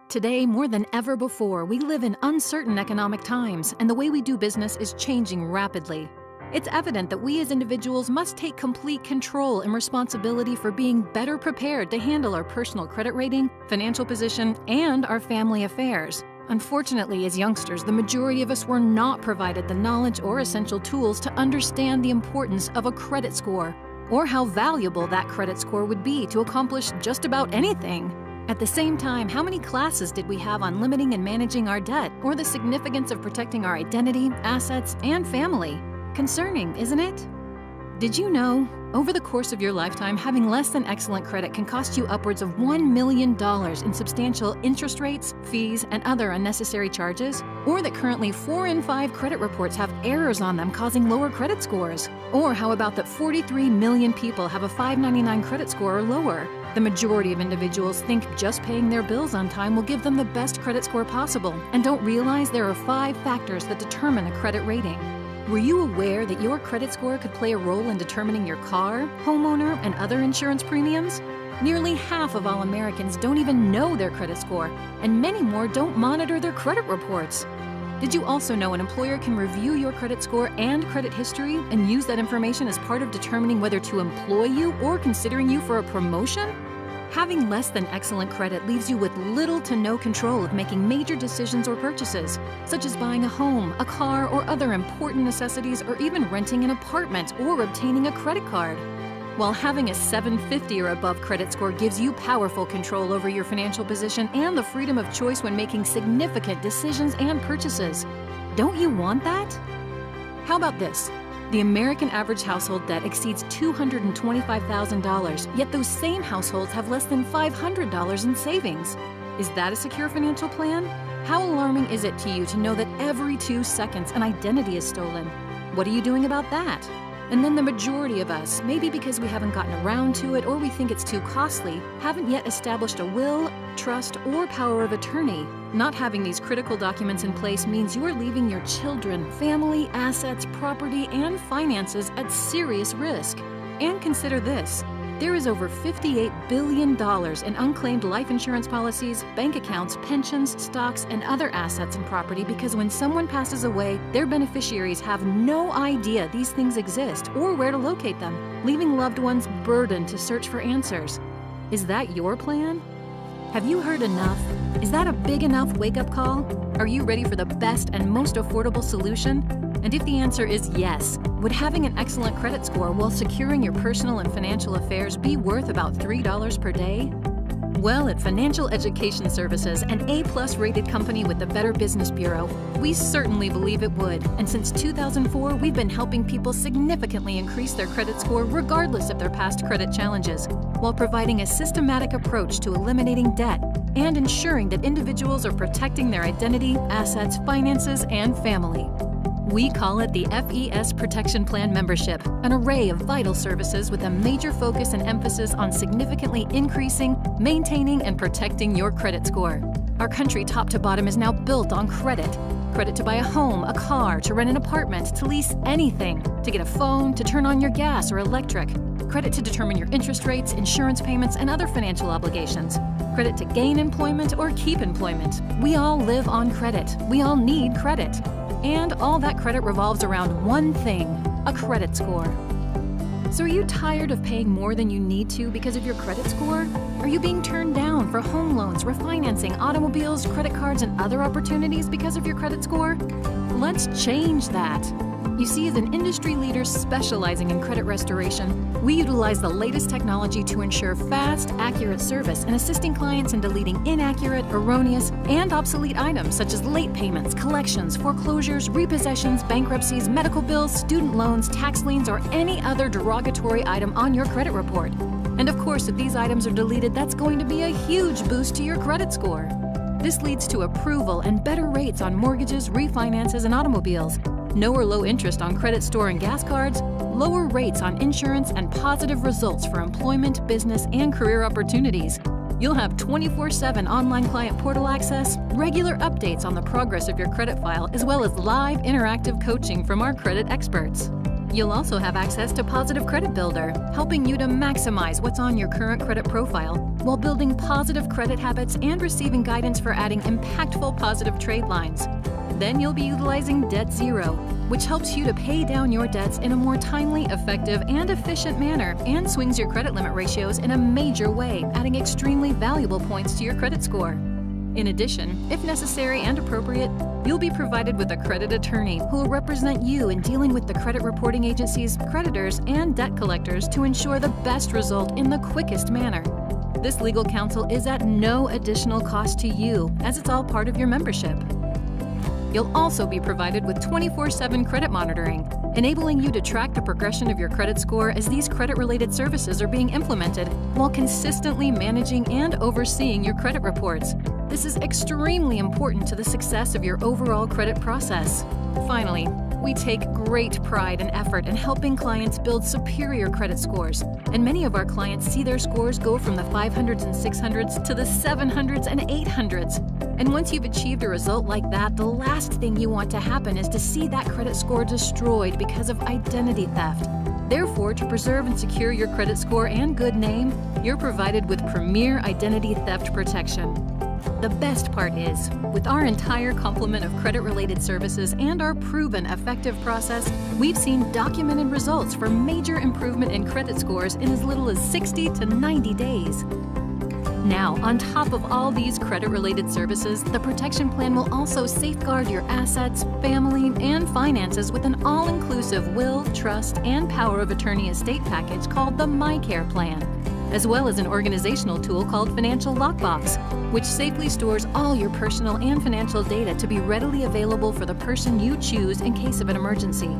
Today, more than ever before, we live in uncertain economic times, and the way we do business is changing rapidly. It's evident that we as individuals must take complete control and responsibility for being better prepared to handle our personal credit rating, financial position, and our family affairs. Unfortunately, as youngsters, the majority of us were not provided the knowledge or essential tools to understand the importance of a credit score, or how valuable that credit score would be to accomplish just about anything. At the same time, how many classes did we have on limiting and managing our debt, or the significance of protecting our identity, assets, and family? Concerning, isn't it? Did you know, over the course of your lifetime, having less than excellent credit can cost you upwards of $1 million in substantial interest rates, fees, and other unnecessary charges? Or that currently 4 in 5 credit reports have errors on them causing lower credit scores? Or how about that 43 million people have a 599 credit score or lower? The majority of individuals think just paying their bills on time will give them the best credit score possible, and don't realize there are 5 factors that determine a credit rating. Were you aware that your credit score could play a role in determining your car, homeowner, and other insurance premiums? Nearly half of all Americans don't even know their credit score, and many more don't monitor their credit reports. Did you also know an employer can review your credit score and credit history and use that information as part of determining whether to employ you or considering you for a promotion? Having less than excellent credit leaves you with little to no control of making major decisions or purchases, such as buying a home, a car, or other important necessities, or even renting an apartment or obtaining a credit card. While having a 750 or above credit score gives you powerful control over your financial position and the freedom of choice when making significant decisions and purchases. Don't you want that? How about this? The American average household debt exceeds $225,000, yet those same households have less than $500 in savings. Is that a secure financial plan? How alarming is it to you to know that every 2 seconds an identity is stolen? What are you doing about that? And then the majority of us, maybe because we haven't gotten around to it or we think it's too costly, haven't yet established a will, trust, or power of attorney. Not having these critical documents in place means you're leaving your children, family, assets, property, and finances at serious risk. And consider this. There is over $58 billion in unclaimed life insurance policies, bank accounts, pensions, stocks, and other assets and property because when someone passes away, their beneficiaries have no idea these things exist or where to locate them, leaving loved ones burdened to search for answers. Is that your plan? Have you heard enough? Is that a big enough wake-up call? Are you ready for the best and most affordable solution? And if the answer is yes, would having an excellent credit score while securing your personal and financial affairs be worth about $3 per day? Well, at Financial Education Services, an A-plus rated company with the Better Business Bureau, we certainly believe it would. And since 2004, we've been helping people significantly increase their credit score regardless of their past credit challenges, while providing a systematic approach to eliminating debt and ensuring that individuals are protecting their identity, assets, finances, and family. We call it the FES Protection Plan membership, an array of vital services with a major focus and emphasis on significantly increasing, maintaining, and protecting your credit score. Our country top to bottom is now built on credit. Credit to buy a home, a car, to rent an apartment, to lease anything, to get a phone, to turn on your gas or electric. Credit to determine your interest rates, insurance payments, and other financial obligations. Credit to gain employment or keep employment. We all live on credit. We all need credit. And all that credit revolves around one thing, a credit score. So are you tired of paying more than you need to because of your credit score? Are you being turned down for home loans, refinancing, automobiles, credit cards, and other opportunities because of your credit score? Let's change that. You see, as an industry leader specializing in credit restoration, we utilize the latest technology to ensure fast, accurate service and assisting clients in deleting inaccurate, erroneous, and obsolete items such as late payments, collections, foreclosures, repossessions, bankruptcies, medical bills, student loans, tax liens, or any other derogatory item on your credit report. And of course, if these items are deleted, that's going to be a huge boost to your credit score. This leads to approval and better rates on mortgages, refinances, and automobiles. No or low interest on credit store and gas cards, lower rates on insurance, and positive results for employment, business, and career opportunities. You'll have 24/7 online client portal access, regular updates on the progress of your credit file, as well as live interactive coaching from our credit experts. You'll also have access to Positive Credit Builder, helping you to maximize what's on your current credit profile while building positive credit habits and receiving guidance for adding impactful positive trade lines. Then you'll be utilizing Debt Zero, which helps you to pay down your debts in a more timely, effective, and efficient manner and swings your credit limit ratios in a major way, adding extremely valuable points to your credit score. In addition, if necessary and appropriate, you'll be provided with a credit attorney who will represent you in dealing with the credit reporting agencies, creditors, and debt collectors to ensure the best result in the quickest manner. This legal counsel is at no additional cost to you, as it's all part of your membership. You'll also be provided with 24/7 credit monitoring, enabling you to track the progression of your credit score as these credit-related services are being implemented while consistently managing and overseeing your credit reports. This is extremely important to the success of your overall credit process. Finally, we take great pride and effort in helping clients build superior credit scores, and many of our clients see their scores go from the 500s and 600s to the 700s and 800s. And once you've achieved a result like that, the last thing you want to happen is to see that credit score destroyed because of identity theft. Therefore, to preserve and secure your credit score and good name, you're provided with premier identity theft protection. The best part is, with our entire complement of credit-related services and our proven effective process, we've seen documented results for major improvement in credit scores in as little as 60 to 90 days. Now, on top of all these credit-related services, the protection plan will also safeguard your assets, family, and finances with an all-inclusive will, trust, and power of attorney estate package called the MyCare Plan, as well as an organizational tool called Financial Lockbox, which safely stores all your personal and financial data to be readily available for the person you choose in case of an emergency.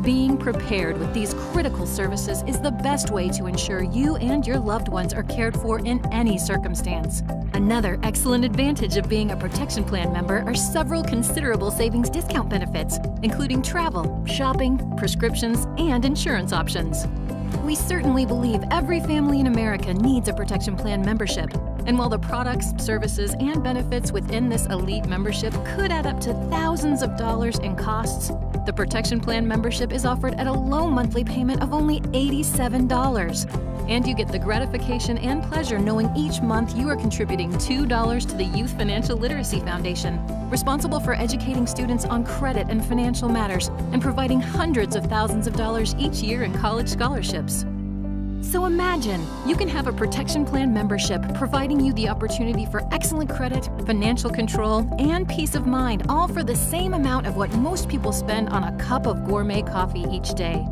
Being prepared with these critical services is the best way to ensure you and your loved ones are cared for in any circumstance. Another excellent advantage of being a protection plan member are several considerable savings discount benefits, including travel, shopping, prescriptions, and insurance options. We certainly believe every family in America needs a protection plan membership. And while the products, services, and benefits within this elite membership could add up to thousands of dollars in costs, the protection plan membership is offered at a low monthly payment of only $87. And you get the gratification and pleasure knowing each month you are contributing $2 to the Youth Financial Literacy Foundation, responsible for educating students on credit and financial matters and providing hundreds of thousands of dollars each year in college scholarships. So imagine, you can have a protection plan membership providing you the opportunity for excellent credit, financial control, and peace of mind, all for the same amount of what most people spend on a cup of gourmet coffee each day.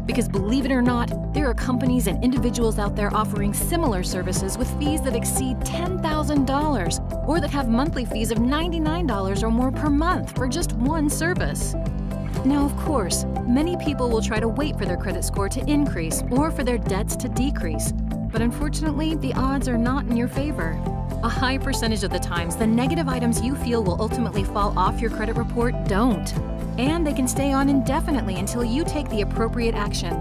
Because believe it or not, there are companies and individuals out there offering similar services with fees that exceed $10,000 or that have monthly fees of $99 or more per month for just one service. Now, of course, many people will try to wait for their credit score to increase or for their debts to decrease. But unfortunately, the odds are not in your favor. A high percentage of the times, the negative items you feel will ultimately fall off your credit report don't. And they can stay on indefinitely until you take the appropriate action.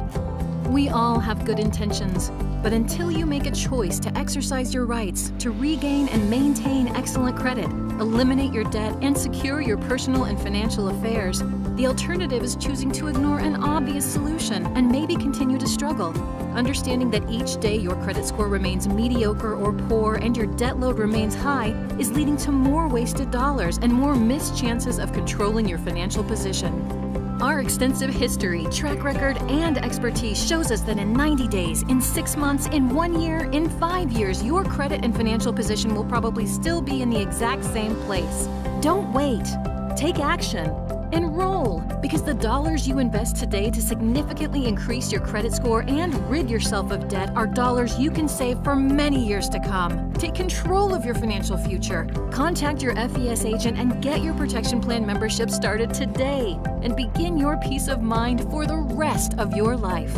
We all have good intentions, but until you make a choice to exercise your rights, to regain and maintain excellent credit, eliminate your debt, and secure your personal and financial affairs, the alternative is choosing to ignore an obvious solution and maybe continue to struggle. Understanding that each day your credit score remains mediocre or poor and your debt load remains high is leading to more wasted dollars and more missed chances of controlling your financial position. Our extensive history, track record, and expertise shows us that in 90 days, in 6 months, in 1 year, in 5 years, your credit and financial position will probably still be in the exact same place. Don't wait. Take action. Enroll, because the dollars you invest today to significantly increase your credit score and rid yourself of debt are dollars you can save for many years to come. Take control of your financial future. Contact your FES agent and get your protection plan membership started today and begin your peace of mind for the rest of your life.